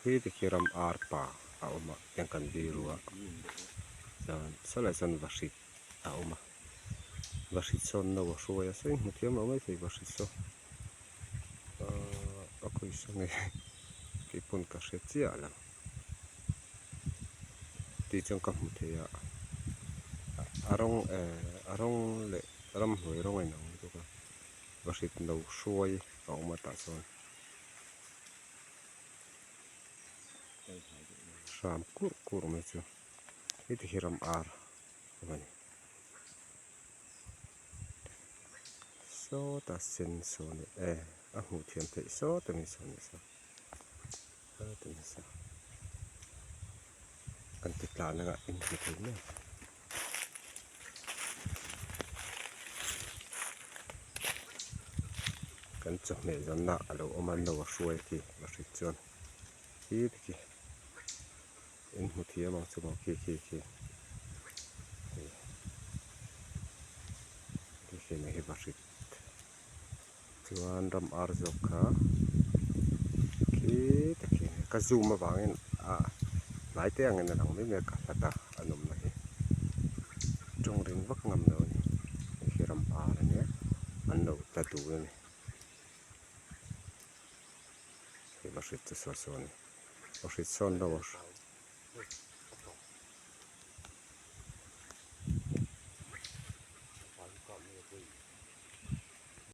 khi thì khi ram arpa a oma yang kan birua dan salai san vasit a oma vasit son no shoya sei mutiam lo mai sei vasit so a koi sane ki pun ka hretia la ti chang ka mutia arong le ram hloi rong ai nang tu ka vasit no shoi a oma ta son ram kur mai chu hi thì hiram ar mani so ta sen so ni a hu thiam te so ta ni so ni so ta ni so kan ti tla na in ti te ne kan chak me zon na alo oman lo shoi ki ma ri chon hi ki in hu thiam ang chu ma ki ki ne hi va ri chuan ram ar zok kha ki ta ki ka zoom ma wangin nai te angin na lang me ka lata anom na hi trong ring vak ngam no ni hi ram ar ne an lo ta tu ni hi va ri chu so ni va ri son lo